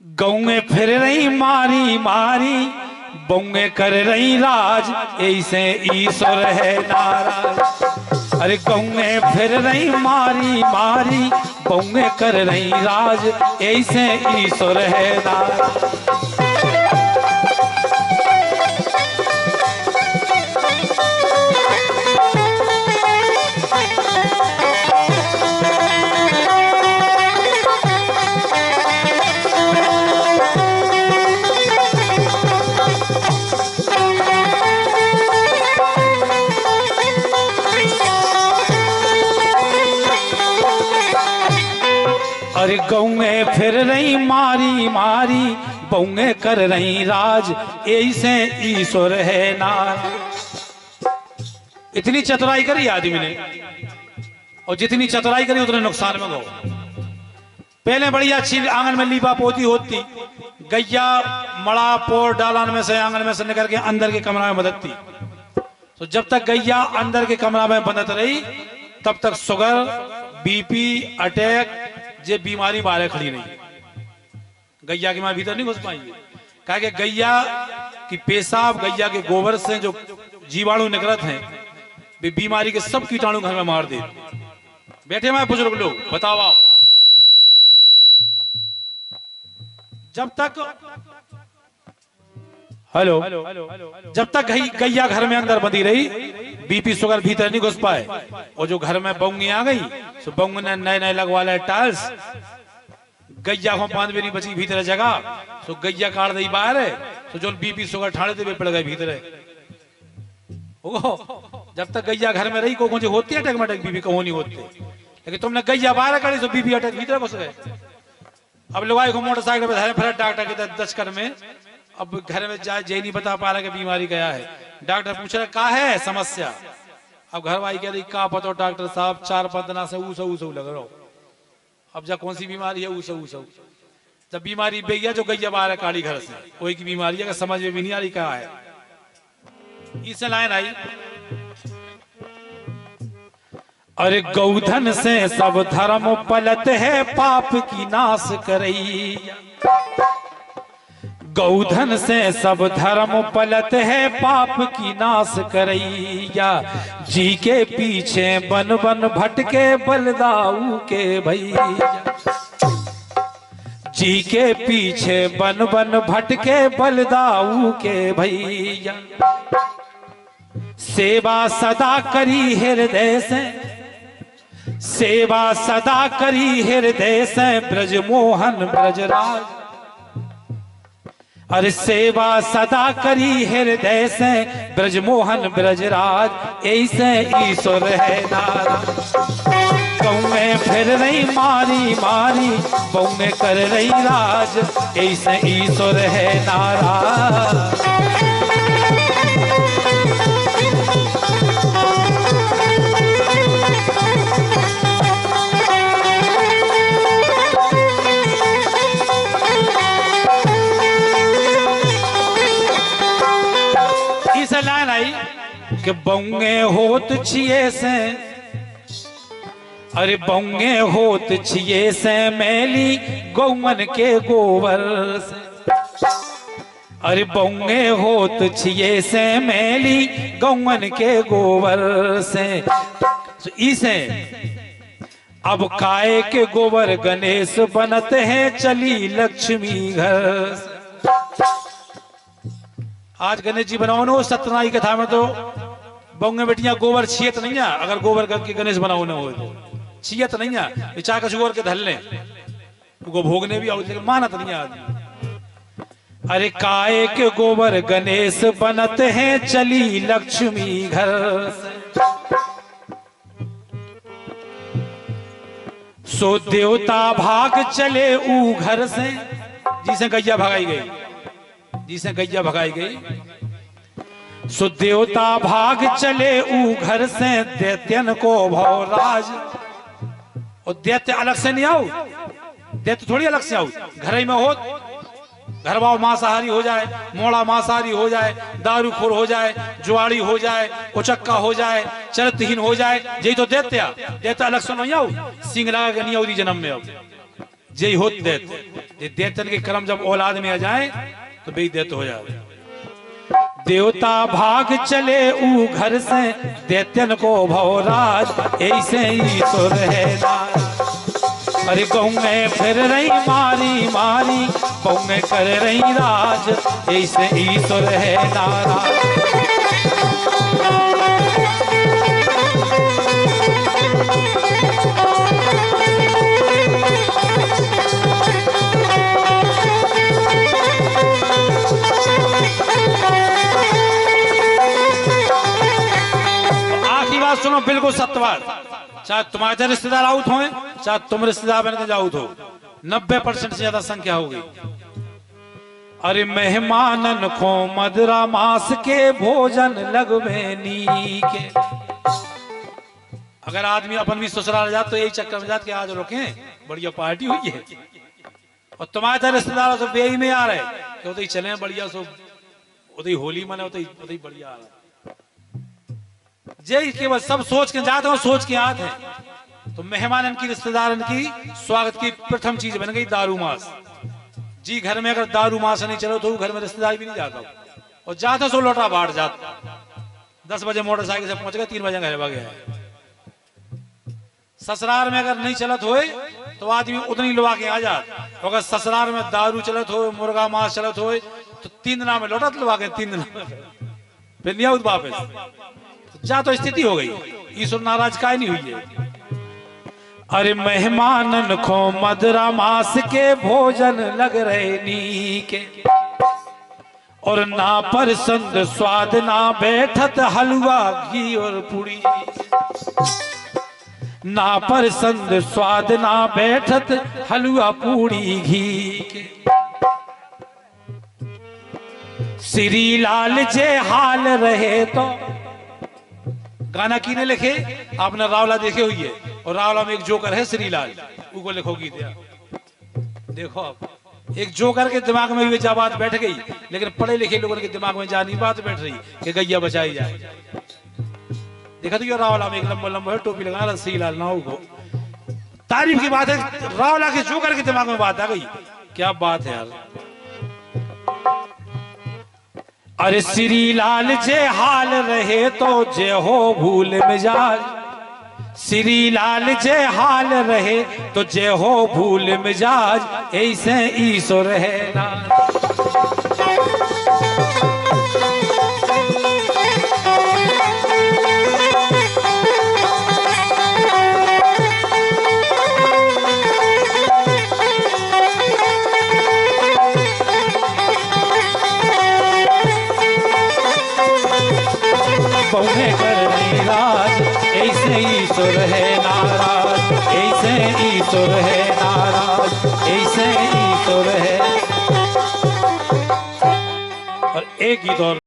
गौए फिर रही मारी मारी, बौए कर रही राज, ऐसे ईश्वर है नाराज। अरे गौए फिर रही मारी मारी, बौए कर रही राज, ऐसे ईश्वर है नाराज। अरे गौए फिर रही मारी मारी, बौए कर रही राज, ऐसे ईश्वर है नाराज। इतनी चतुराई करी आदमी ने, और जितनी चतुराई करी उतने नुकसान में गो। पहले बड़ी अच्छी आंगन में लीपा पोती होती, गैया मड़ा पोर डालान में से आंगन में से निकल के अंदर के कमरा में बदलती। तो जब तक गैया अंदर के कमरा में बंधत रही, तब तक शुगर, बीपी, अटैक ये बीमारी बाहर खड़ी नहीं। गैया की मां भीतर नहीं घुस पाएंगे, कहा कि गैया की पेशाब, गैया के गोबर से जो जीवाणु निकलत हैं, वे बीमारी के सब कीटाणु घर में मार दे। बैठे हुए बुजुर्ग लोग, बताओ आप, जब तक हेलो जब तक गैया घर में अंदर बंधी रही, बीपी शुगर भीतर नहीं घुस पाए। और जो घर में बंगी आ गई, तो बंग ने नए नए लगवा ले टाइल्स, गैया को बांध भी नहीं बची भीतर जगह, तो गैया काट दी बाहर है, तो जो बीपी शुगर ठाड़े थे वे पड़ गए भीतर। जब तक गैया घर में रही, को मुझे होती है अटैक मटक, बीपी कहो नहीं होते, लेकिन तुमने गैया बाहर करी तो बीपी अटैक भीतर घुस गए। अब लोग को मोटरसाइकिल पे फिर डॉक्टर के दचकर में, अब घर में जाए जे नहीं बता पा रहा कि बीमारी क्या है। डॉक्टर पूछ रहा क्या है समस्या, अब घर वाली कह रही का पता डॉक्टर साहब, 4-5 दिन से ऊसो लग रहा हो। अब जा कौन सी बीमारी है, ऊसो। जब बीमारी बे गया जो गैया बाहर काली घर से, कोई की बीमारी है, समझ में भी नहीं आ रही क्या है। इससे लाइन आई, अरे गौधन से सब धर्म पलत है, पाप की नाश करई। गौधन से सब धर्म पलत है, पाप की नाश करैया। जी के पीछे बन बन भटके, बलदाऊ के भैया। जी के पीछे बन बन भटके, बलदाऊ के भैया। सेवा सदा करी हृदय से, सेवा सदा करी हृदय से, ब्रजमोहन ब्रजराज। अरे सेवा सदा करी हृदय से, ब्रजमोहन ब्रजराज, ऐसे ईश्वर है नाराज। गौए फिर रही मारी मारी, बौए कर रही राज, ऐसे ईश्वर है नाराज। लाइन आई कि बौए होत छिए से, अरे बौए होत छिए से, मैली गौवन के गोबर से। अरे बौए होत छिए से, मैली गौवन के गोबर से। तो इसे अब काय के गोबर गणेश बनते हैं, चली लक्ष्मी घर से। आज गणेश जी बनाओ ना, सत्यनारायण कथा में तो बंगे बेटियां गोबर छियत नहीं है। अगर गोबर करके गणेश बनाओ ना हो तो छियत नहीं है, चाह कछ गोबर के धल ले उनको भोगने भी आओ, लेकिन मानत नहीं आदमी। अरे काय के गोबर गणेश बनते हैं, चली लक्ष्मी घर से। सो देवता भाग चले ऊ घर से, जिसे गैया भगाई गई, जिसे गैया भगाई गई। सो देवता भाग चले ऊ घर से, दैत्यन को भवराज। और दैत्य अलग से नहीं आओ, दैत्य थोड़ी अलग से आओ, घर ही में हो। घर वाव मांसाहारी हो जाए, मोड़ा मांसाहारी हो जाए, दारूखोर हो जाए, जुआड़ी हो जाए, उचक्का हो जाए, चरित्रहीन हो जाए, यही तो दैत्य। दैत्य अलग से नहीं आओ, सिंह लगा के नहीं आओ जन्म में। अब जे होत देत, जे देतन के कर्म जब औलाद में आ जाए तो बे देत हो जाए। देवता भाग चले ऊ घर से, दैत्यन को भवराज ऐसे ही सुर है नाज। अरे गौ में फिर रही मारी मारी, गौ में कर रही राज, ऐसे ही सुर है नाराज। सुनो बिल्कुल सत्यवाद, चाहे तुम्हारे रिश्तेदार आउट हों, चाहे तुम रिश्तेदार बन के आउट हो, 90% से ज्यादा संख्या होगी। अरे मेहमानन को मदरा मास के भोजन लगवे नी के। अगर आदमी अपन भी ससुराल जात तो यही चक्कर में जात के आज रोके बढ़िया पार्टी हुई है, और तुम्हारे रिश्तेदार सब बेई में आ रहे कि उधर चले बढ़िया सो, उधर होली मने उधर बढ़िया आ रहा। जय केवल सब सोच के जाते हो, सोच के आते हैं। तो मेहमान की रिश्तेदार की स्वागत की प्रथम चीज बन गई दारू मास जी। घर में अगर दारू मास नहीं चलो तो घर में रिश्तेदार भी नहीं जाता, और जाता सो लोटा बाढ़ जाता। 10 बजे मोटरसाइकिल से पहुंच गए, 3 बजे घर भागे। ससुराल में अगर नहीं चलत होए तो आदमी उतनी लुआ के आ जात। अगर ससुराल में दारू चलत हो, मुर्गा मांस चलत हो, तो 3 दिन में लौटत लुआ के, 3 दिन फिर नहीं आउत वापस। जा तो स्थिति हो गई, ईश्वर नाराज काहे नहीं हुई है। अरे मेहमानन को मदरा मास के भोजन लग रहे नी के, और ना परसंद स्वाद ना बैठत हलवा घी और पूरी। ना परसंद स्वाद ना बैठत हलवा पूरी घी के। श्री लाल जे हाल रहे तो। गाना किने लिखे आपने रावला देखे हुई है, और रावला में एक जोकर है श्रीलाल, उनको लिखो गीत। देखो आप एक जोकर के दिमाग में भी जा बात बैठ गई, लेकिन पढ़े लिखे लोगों के दिमाग में जा नहीं बात बैठ रही कि गैया बचाई जाए। देखा तो रावला में एक लंबा लंबा है, टोपी लगा श्रीलाल नाव को। तारीफ की बात है, रावला के जोकर के दिमाग में बात आ गई। क्या बात है यार। अरे श्री लाल जे हाल रहे तो जे हो भूल मिजाज। श्री लाल जे हाल रहे तो जे हो भूल मिजाज, ऐसे ईश्वर है ना। बहुए कर नहीं राज, ऐसे ईश्वर है नाराज। ऐसे ईश्वर है नाराज, ऐसे ईश्वर है। और एक गीत और